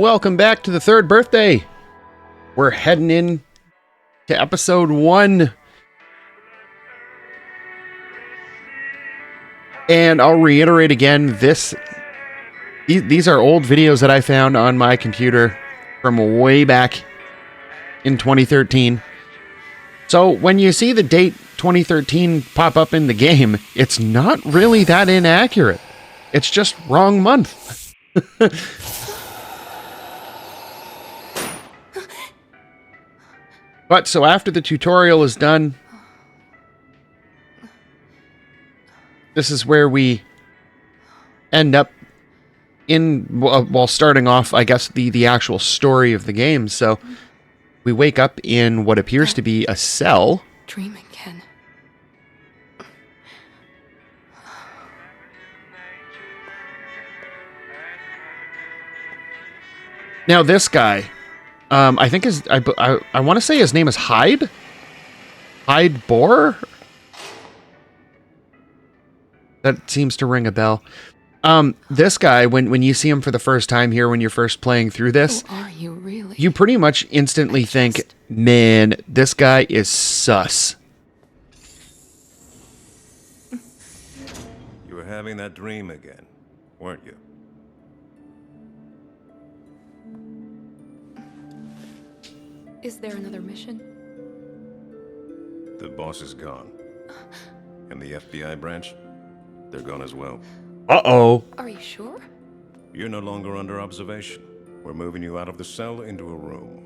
welcome back to the third birthday. We're heading in to episode 1. And I'll reiterate again, these are old videos that I found on my computer from way back in 2013. So when you see the date 2013 pop up in the game, it's not really that inaccurate. It's just wrong month. But so after the tutorial is done, this is where we end up in, while starting off, I guess, the actual story of the game. So we wake up in what appears to be a cell. Dreaming again. Now this guy, I think I want to say his name is Hyde? Hyde Boar? That seems to ring a bell. This guy, when you see him for the first time here, when you're first playing through this, Who are you really? you pretty much instantly think, man, this guy is sus. You were having that dream again, weren't you? Is there another mission? The boss is gone. And the FBI branch? They're gone as well. Uh-oh. Are you sure? You're no longer under observation. We're moving you out of the cell into a room.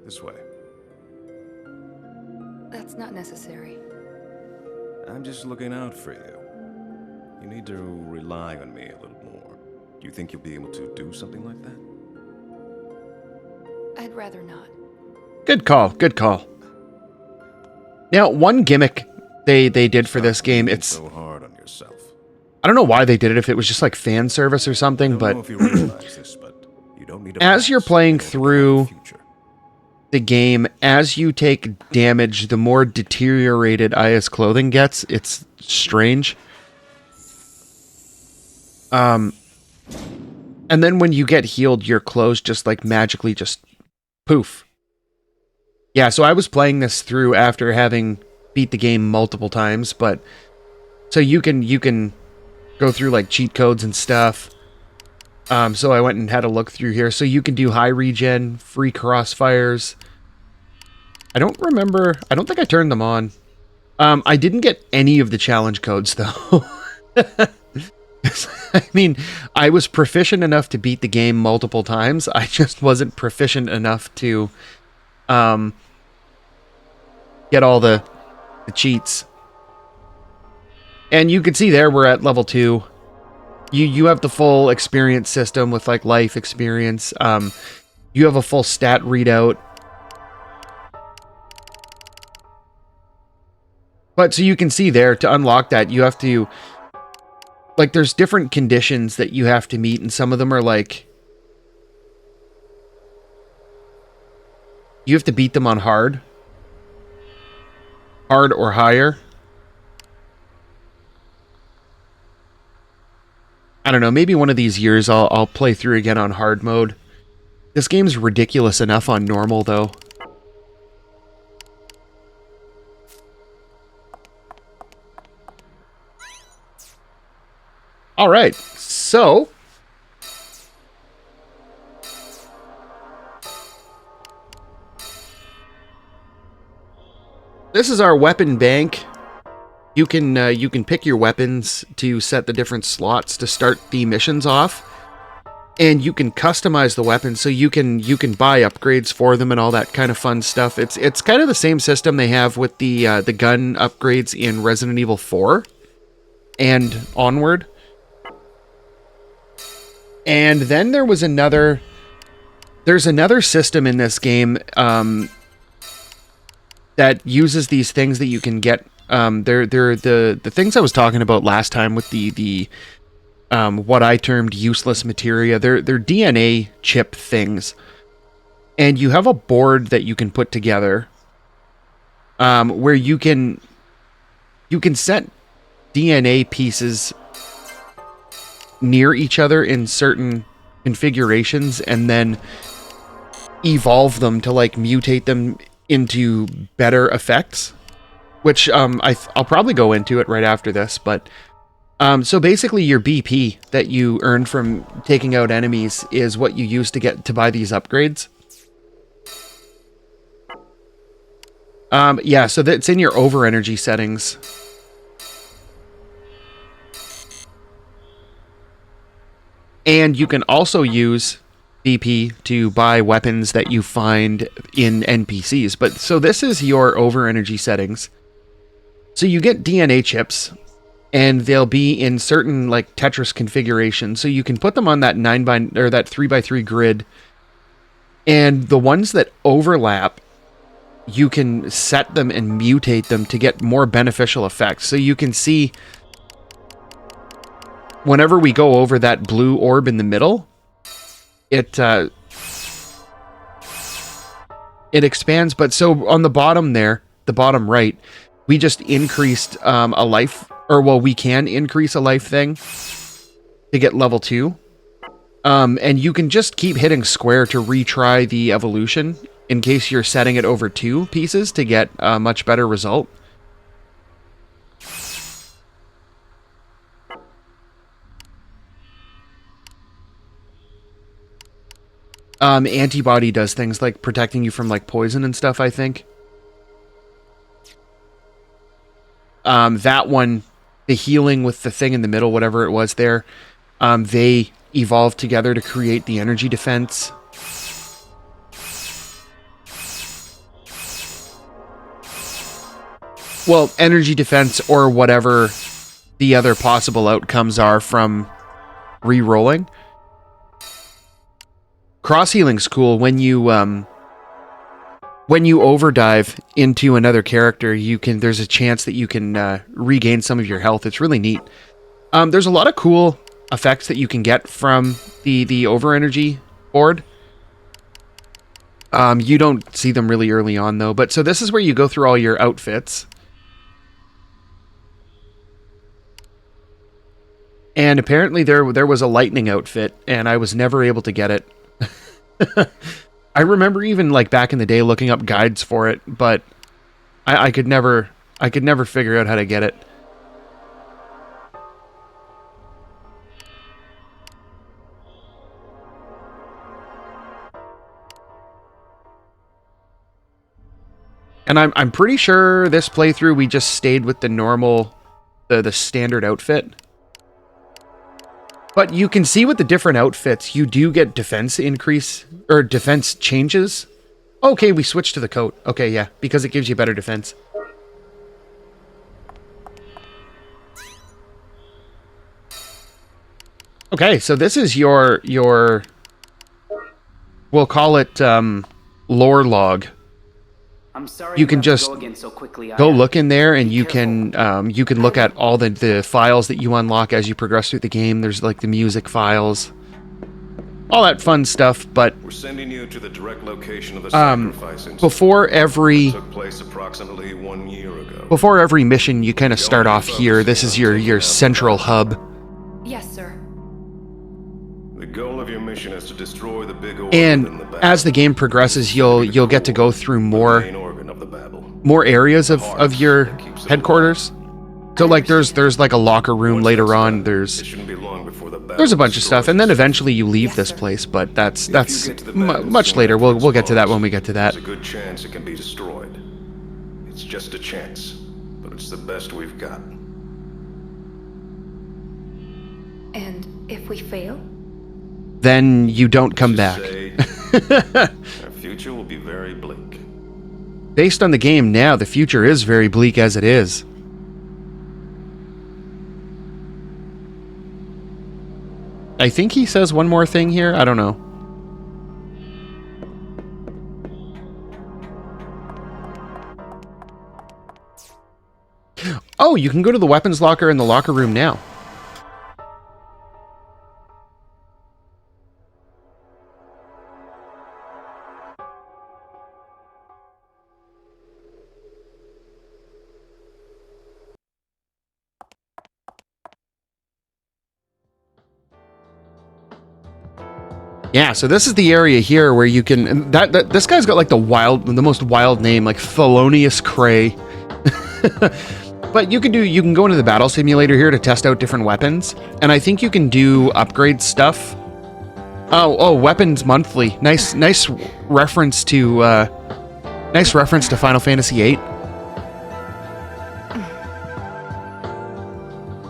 This way. That's not necessary. I'm just looking out for you. You need to rely on me a little more. Do you think you'll be able to do something like that? I'd rather not. Good call, good call. Now, one gimmick they did for this game, it's... so hard on yourself. I don't know why they did it, if it was just like fan service or something, I don't know but if you realize this, but you don't need a as you're past playing in order to through have a future. the game, as you take damage, the more deteriorated Aya's clothing gets. It's strange. And then when you get healed, your clothes just like magically just poof. Yeah, so I was playing this through after having beat the game multiple times, but so you can go through like cheat codes and stuff. So I went and had a look through here. So you can do high regen, free crossfires. I don't think I turned them on. I didn't get any of the challenge codes though. I mean, I was proficient enough to beat the game multiple times. I just wasn't proficient enough to get all the cheats. And you can see there we're at level 2. You have the full experience system with like life experience. You have a full stat readout. But so you can see there, to unlock that, you have to, like, there's different conditions that you have to meet, and some of them are like, you have to beat them on hard or higher. I don't know, maybe one of these years I'll play through again on hard mode. This game's ridiculous enough on normal, though. Alright, so... this is our weapon bank. You can pick your weapons to set the different slots to start the missions off, and you can customize the weapons so you can buy upgrades for them and all that kind of fun stuff. It's kind of the same system they have with the gun upgrades in Resident Evil 4 and onward. And then there's another system in this game that uses these things that you can get. They're the things I was talking about last time with the what I termed useless materia. They're DNA chip things, and you have a board that you can put together, where you can set DNA pieces near each other in certain configurations and then evolve them to like mutate them into better effects, which I'll probably go into it right after this. But so basically your BP that you earn from taking out enemies is what you use to get to buy these upgrades. Yeah, so that's in your over energy settings. And you can also use BP to buy weapons that you find in NPCs. But so this is your over energy settings. So you get DNA chips, and they'll be in certain like Tetris configurations. So you can put them on that 3x3 grid, and the ones that overlap, you can set them and mutate them to get more beneficial effects. So you can see whenever we go over that blue orb in the middle, it expands. But so on the bottom there, the bottom right, we just increased a life, or well, we can increase a life thing to get level 2. And you can just keep hitting square to retry the evolution in case you're setting it over 2 pieces to get a much better result. Antibody does things like protecting you from like poison and stuff, I think. That one, the healing with the thing in the middle, whatever it was there, they evolved together to create the energy defense. Well, energy defense or whatever the other possible outcomes are from re-rolling. Cross healing's cool. When you overdive into another character, there's a chance that you can regain some of your health. It's really neat. There's a lot of cool effects that you can get from the over energy board. You don't see them really early on though. But so this is where you go through all your outfits. And apparently there was a lightning outfit, and I was never able to get it. I remember even like back in the day looking up guides for it, but I could never figure out how to get it. And I'm pretty sure this playthrough we just stayed with the normal, the standard outfit. But you can see with the different outfits, you do get defense increase, or defense changes. Okay, we switched to the coat. Okay, yeah, because it gives you better defense. Okay, so this is your we'll call it lore log. I'm sorry You can just go again so quickly. go look in there, and you can look at all the files that you unlock as you progress through the game. There's like the music files, all that fun stuff. But We're sending you to the direct location of the sacrifice incident. before every Took place approximately 1 year ago. before every mission, you kind of start off here. This is your central hub. Yes, sir. The goal of your mission is to destroy the big orb And in the battle. as the game progresses, you'll get to go through Main more organ of the Babel. areas of your headquarters. So like there's like a locker room Once later that's on. done, There's it shouldn't be long before the there's a battle bunch of stuff, destroys and then the eventually you leave Yes, this sir. place. But that's If you get to the battle much soon later. after We'll get to that explodes, when we get to that. There's a good chance it can be destroyed. It's just a chance, but it's the best we've got. And if we fail? Then you don't come Just back. say, our future will be very bleak. Based on the game now, the future is very bleak as it is. I think he says one more thing here. I don't know. Oh, you can go to the weapons locker in the locker room now. Yeah, so this is the area here where you can. And this guy's got like the most wild name, like Thelonious Cray. But you can go into the battle simulator here to test out different weapons, and I think you can do upgrade stuff. Oh, weapons monthly. Nice reference to Final Fantasy VIII.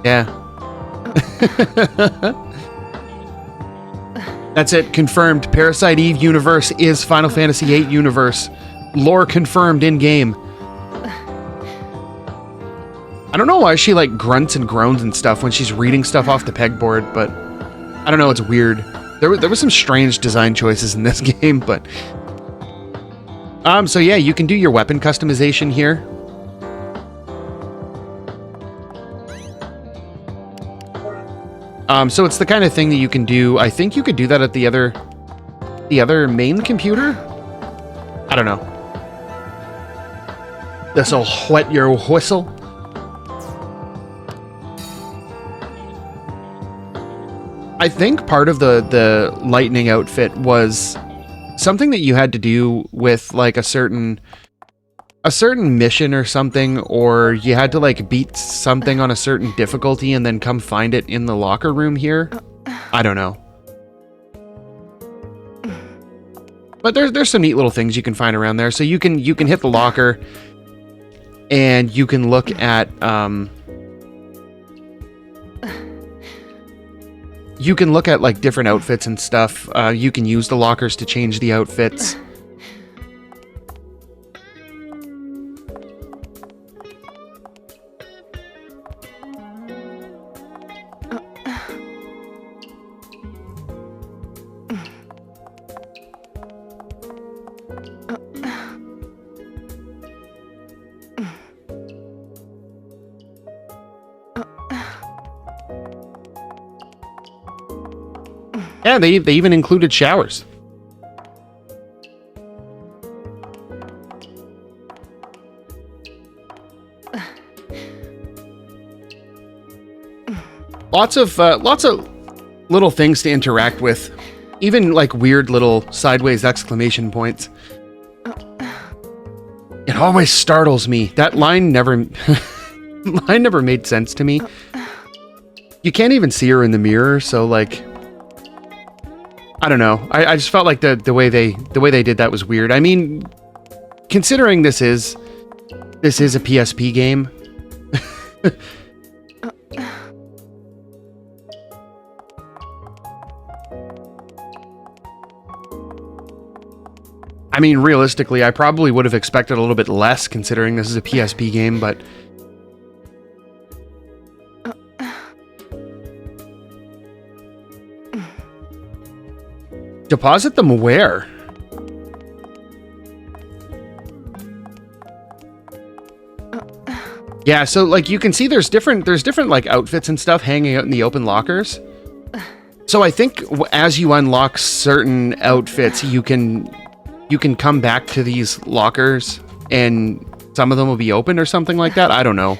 Yeah. That's it. Confirmed. Parasite Eve universe is Final Fantasy VIII universe. Lore confirmed in game. I don't know why she like grunts and groans and stuff when she's reading stuff off the pegboard, but I don't know. It's weird. There were some strange design choices in this game, but so yeah, you can do your weapon customization here. So it's the kind of thing that you can do. I think you could do that at the other main computer. I don't know. This'll whet your whistle. I think part of the lightning outfit was something that you had to do with like a certain mission or something, or you had to like beat something on a certain difficulty and then come find it in the locker room here. I don't know. But there's some neat little things you can find around there. So you can hit the locker and you can look at like different outfits and stuff. You can use the lockers to change the outfits. Yeah, they even included showers. Lots of little things to interact with, even like weird little sideways exclamation points. It always startles me. That line never made sense to me. You can't even see her in the mirror, so like, I don't know. I just felt like the way they did that was weird. I mean, considering this is a PSP game. I mean, realistically, I probably would have expected a little bit less considering this is a PSP game, but deposit them where? Yeah, so like you can see there's different like outfits and stuff hanging out in the open lockers. So I think as you unlock certain outfits, you can come back to these lockers and some of them will be open or something like that. I don't know.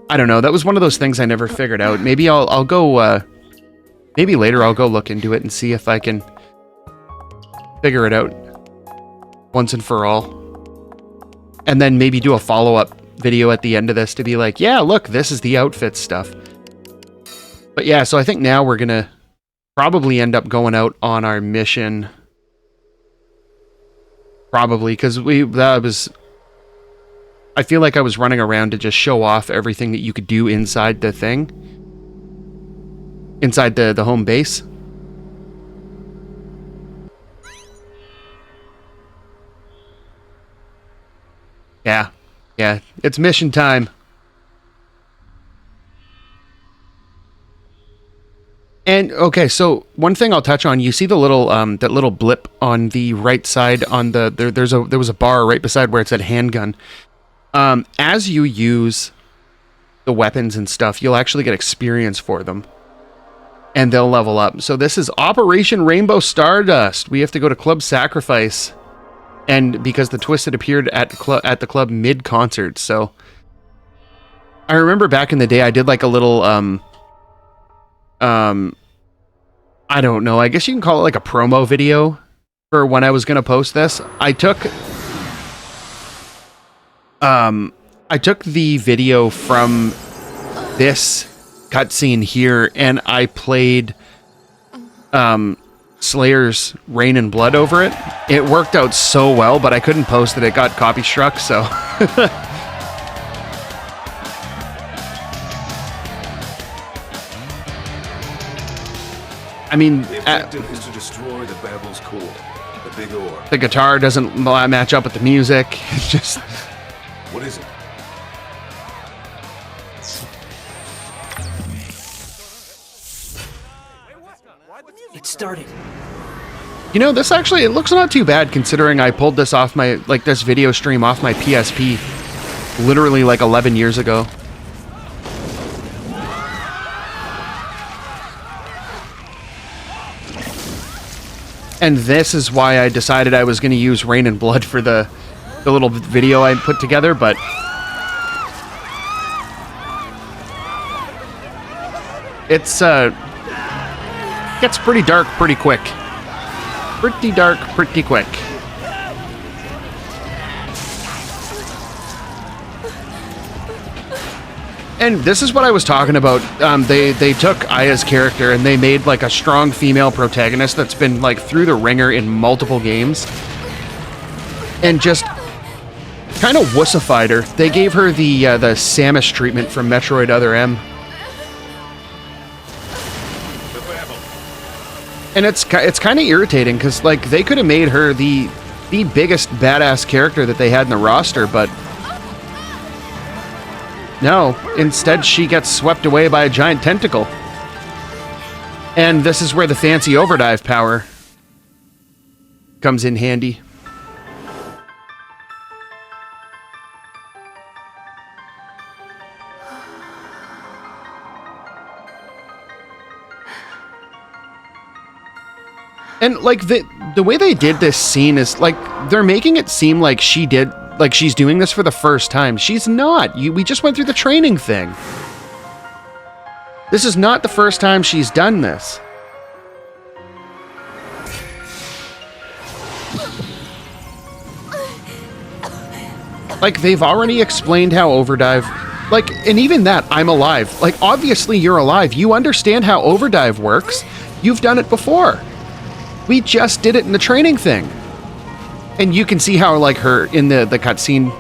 That was one of those things I never figured out. Maybe I'll go maybe later I'll go look into it and see if I can figure it out once and for all. And then maybe do a follow-up video at the end of this to be like, yeah, look, this is the outfit stuff. But yeah, so I think now we're gonna probably end up going out on our mission. Probably, because I feel like I was running around to just show off everything that you could do inside the thing. Inside the home base. Yeah, it's mission time. And okay, so one thing I'll touch on, you see the little that little blip on the right side on there was a bar right beside where it said handgun. As you use the weapons and stuff, you'll actually get experience for them. And they'll level up. So this is Operation Rainbow Stardust. We have to go to Club Sacrifice. And because the Twisted appeared at the club mid-concert, so I remember back in the day I did like a little I don't know. I guess you can call it like a promo video for when I was going to post this. I took the video from this cutscene here and I played Slayer's Rain and Blood over it. It worked out so well, but I couldn't post it. It got copy struck, so I mean, The objective is to destroy the Babel's core, the big ore. the guitar doesn't match up with the music. It's just What is it? It started. You know, this actually, it looks not too bad considering I pulled this off my, like this video stream off my PSP literally like 11 years ago. And this is why I decided I was going to use Rain and Blood for the little video I put together, but it's, gets pretty dark pretty quick. Pretty dark, pretty quick. And this is what I was talking about. They took Aya's character and they made like a strong female protagonist that's been like through the ringer in multiple games, and just kind of wussified her. They gave her the Samus treatment from Metroid Other M. The Babel. And it's kind of irritating because like they could have made her the biggest badass character that they had in the roster, but no. Instead, she gets swept away by a giant tentacle. And this is where the fancy overdrive power comes in handy. And like the way they did this scene is like they're making it seem like she's doing this for the first time. She's not. We just went through the training thing. This is not the first time she's done this. Like they've already explained how Overdive, like, and even that, I'm alive. Like obviously you're alive. You understand how Overdive works. You've done it before. We just did it in the training thing. And you can see how, like, her, in the cutscene,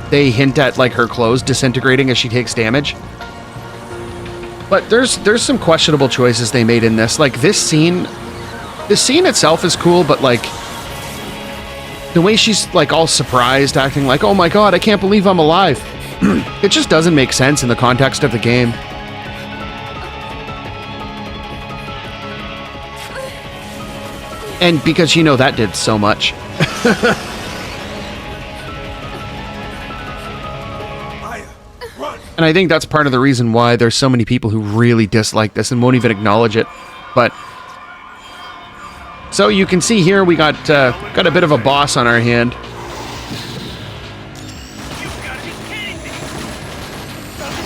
they hint at, like, her clothes disintegrating as she takes damage. But there's some questionable choices they made in this. Like, the scene itself is cool, but, like, the way she's, like, all surprised, acting like, oh my god, I can't believe I'm alive. It just doesn't make sense in the context of the game. And because, you know, that did so much. Aya, run! And I think that's part of the reason why there's so many people who really dislike this and won't even acknowledge it. But so you can see here we got a bit of a boss on our hand.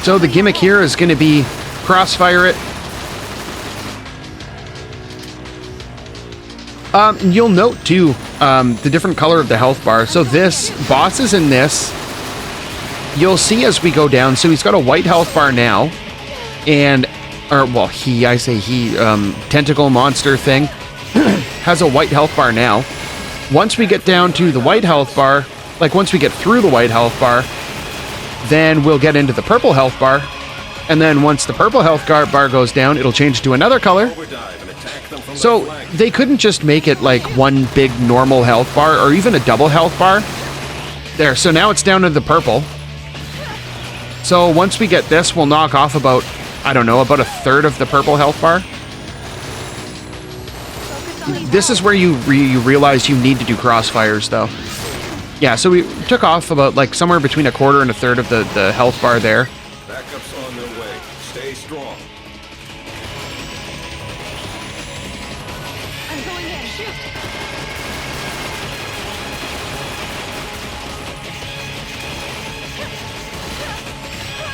So the gimmick here is going to be crossfire it. You'll note too the different color of the health bar. So this boss is in this. You'll see as we go down. So he's got a white health bar now, and tentacle monster thing has a white health bar now. Once we get down to the white health bar, like once we get through the white health bar, then we'll get into the purple health bar, and then once the purple health bar goes down, it'll change to another color. Overdive and attack them from So their flank. they couldn't just make it like one big normal health bar or even a double health bar. There, so now it's down to the purple. So once we get this, we'll knock off about, I don't know, about a third of the purple health bar. This is where you realize you need to do crossfires though. Yeah, so we took off about like somewhere between a quarter and a third of the health bar there. Backups on their way. Stay strong. I'm going in. Shoot.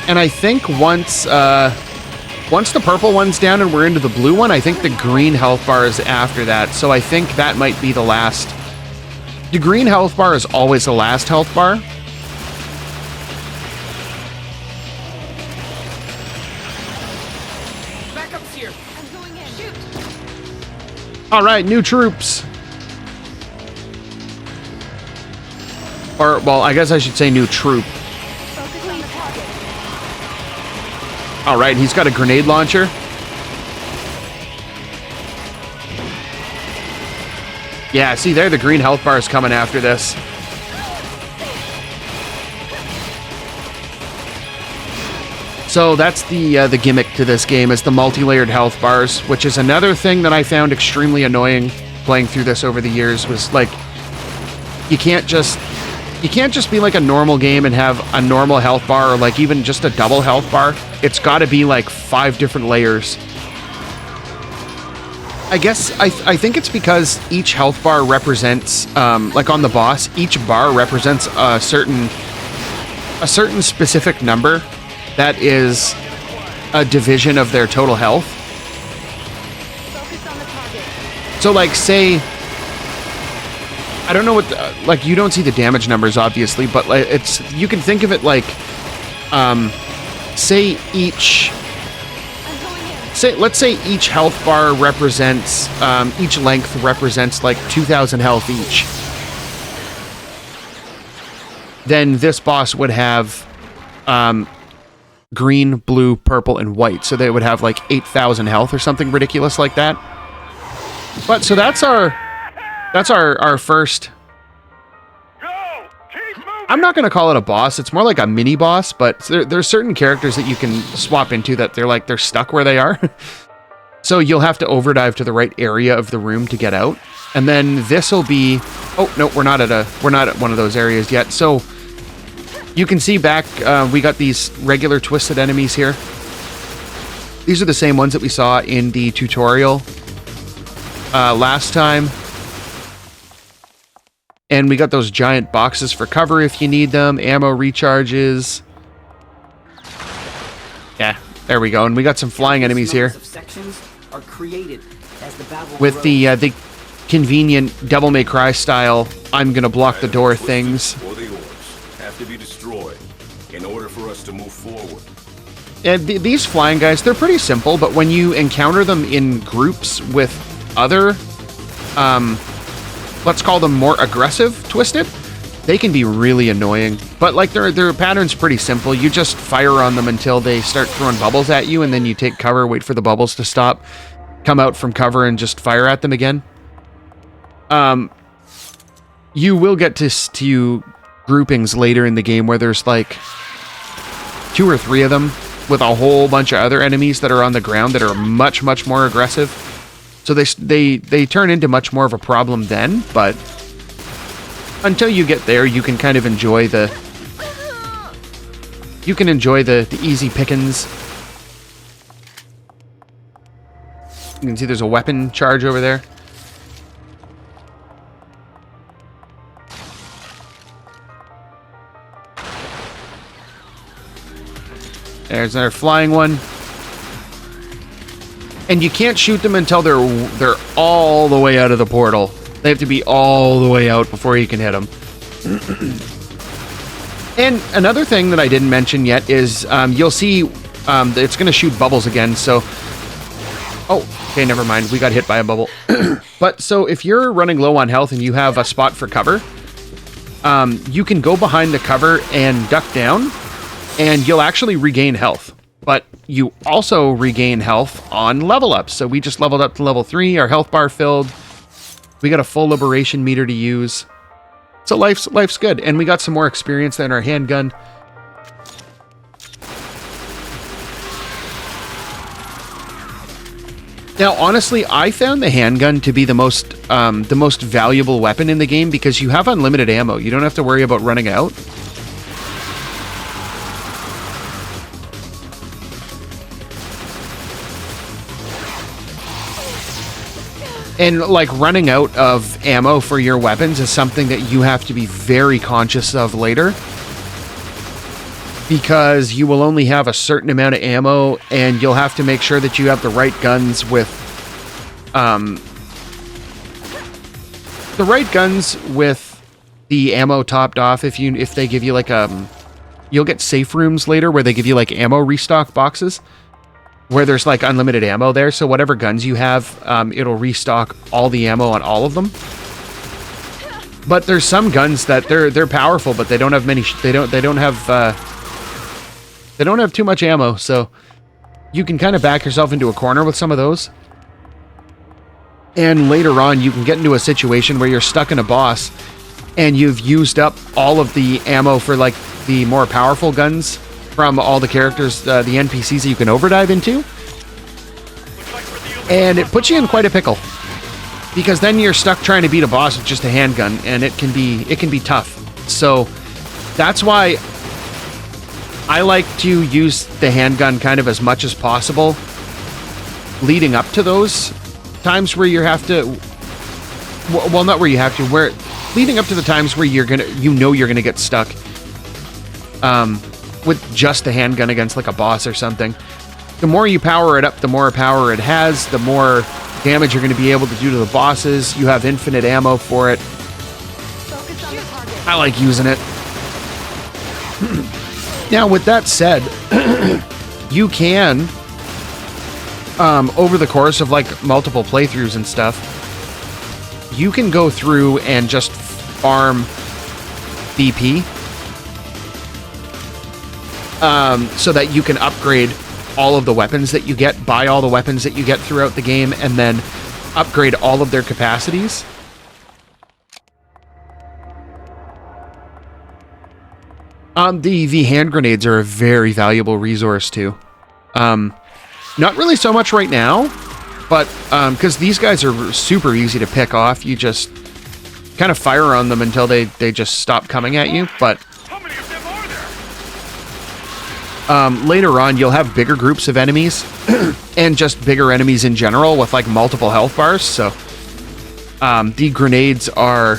And I think once Once the purple one's down and we're into the blue one, I think the green health bar is after that. So I think that might be the last. The green health bar is always the last health bar. Backup's here. I'm going in. Shoot! All right, new troops. Or, well, I guess I should say new troop. Focus on the target. All right, he's got a grenade launcher. Yeah, see there, the green health bar is coming after this. So that's the gimmick to this game, is the multi-layered health bars, which is another thing that I found extremely annoying playing through this over the years. Was like, you can't just be like a normal game and have a normal health bar, or like even just a double health bar. It's got to be like 5 different layers. I guess I think it's because each health bar represents, like on the boss, each bar represents a certain specific number that is a division of their total health. Focus on the target. So like, say, I don't know what, like, you don't see the damage numbers obviously, but like, you can think of it like, say each, let's say each health bar represents, each length represents like 2,000 health each. Then this boss would have, green, blue, purple, and white. So they would have like 8,000 health or something ridiculous like that. But so that's our first. I'm not going to call it a boss. It's more like a mini boss, but there's certain characters that you can swap into that they're stuck where they are. So you'll have to overdive to the right area of the room to get out. And then this will be, oh no, we're not at one of those areas yet. So you can see back, we got these regular twisted enemies here. These are the same ones that we saw in the tutorial last time. And we got those giant boxes for cover if you need them, ammo recharges. Yeah, there we go. And we got some flying enemies here. Sections are created as the battle With grows. the convenient Devil May Cry style, I'm gonna block the door things. Or the orbs have to be destroyed in order for us to move forward. And these flying guys, they're pretty simple, but when you encounter them in groups with other, let's call them more aggressive Twisted, they can be really annoying. But like their pattern's pretty simple. You just fire on them until they start throwing bubbles at you, and then you take cover, wait for the bubbles to stop, come out from cover, and just fire at them again. You will get to groupings later in the game where there's like 2 or 3 of them with a whole bunch of other enemies that are on the ground that are much, much more aggressive. So they turn into much more of a problem then, but until you get there, you can kind of enjoy the easy pickings. You can see there's a weapon charge over there. There's another flying one. And you can't shoot them until they're all the way out of the portal. They have to be all the way out before you can hit them. And another thing that I didn't mention yet is you'll see it's going to shoot bubbles again. So, oh, okay, never mind. We got hit by a bubble. But so if you're running low on health and you have a spot for cover, you can go behind the cover and duck down, and you'll actually regain health. But you also regain health on level ups. So we just leveled up to level 3, our health bar filled. We got a full liberation meter to use. So life's good. And we got some more experience than our handgun. Now, honestly, I found the handgun to be the most valuable weapon in the game because you have unlimited ammo. You don't have to worry about running out. And like running out of ammo for your weapons is something that you have to be very conscious of later. because you will only have a certain amount of ammo, and you'll have to make sure that you have the right guns with the ammo topped off. If they give you like you'll get safe rooms later where they give you like ammo restock boxes where there's like unlimited ammo there. So whatever guns you have, it'll restock all the ammo on all of them. But there's some guns that they're powerful, but they don't have many. They don't have too much ammo. So you can kind of back yourself into a corner with some of those. And later on, you can get into a situation where you're stuck in a boss and you've used up all of the ammo for like the more powerful guns from all the characters, the NPCs that you can overdive into. And it puts you in quite a pickle, because then you're stuck trying to beat a boss with just a handgun, and it can be tough. So that's why I like to use the handgun kind of as much as possible leading up to those times where you have to, well, not where you have to, where leading up to the times where you're gonna get stuck with just a handgun against like a boss or something. The more you power it up, the more power it has, the more damage you're going to be able to do to the bosses. You have infinite ammo for it. Focus on the target. I like using it. Now, with that said, you can, over the course of like multiple playthroughs and stuff, you can go through and just farm BP, so that you can upgrade all of the weapons that you get, buy all the weapons that you get throughout the game, and then upgrade all of their capacities. The hand grenades are a very valuable resource too. Not really so much right now, but because these guys are super easy to pick off. You just kind of fire on them until they just stop coming at you. But How many of them are there? later on, you'll have bigger groups of enemies and just bigger enemies in general with like multiple health bars. So the grenades are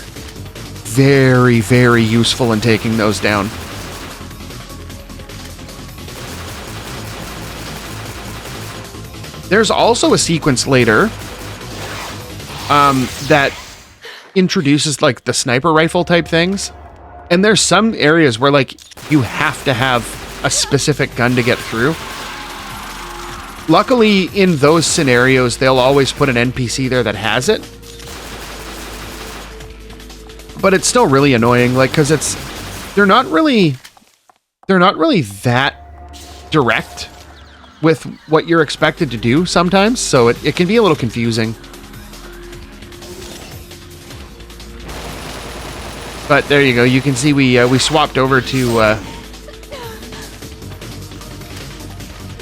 very, very useful in taking those down. There's also a sequence later that introduces like the sniper rifle type things. And there's some areas where like you have to have a specific gun to get through. Luckily, in those scenarios, they'll always put an NPC there that has it. But it's still really annoying, like, because they're not really that direct with what you're expected to do sometimes, so it can be a little confusing. But there you go. You can see we swapped over to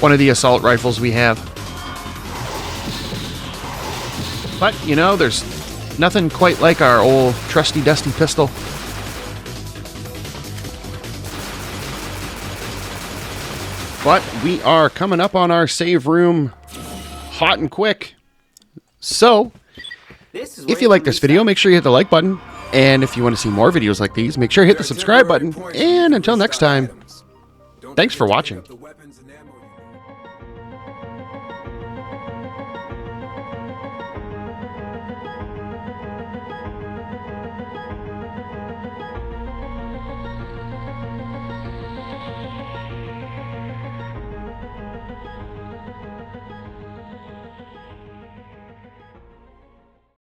one of the assault rifles we have. But, you know, there's nothing quite like our old trusty dusty pistol. But we are coming up on our save room hot and quick. So, if you like this video, make sure you hit the like button. And if you want to see more videos like these, make sure you hit the subscribe button. And until next time, thanks for watching.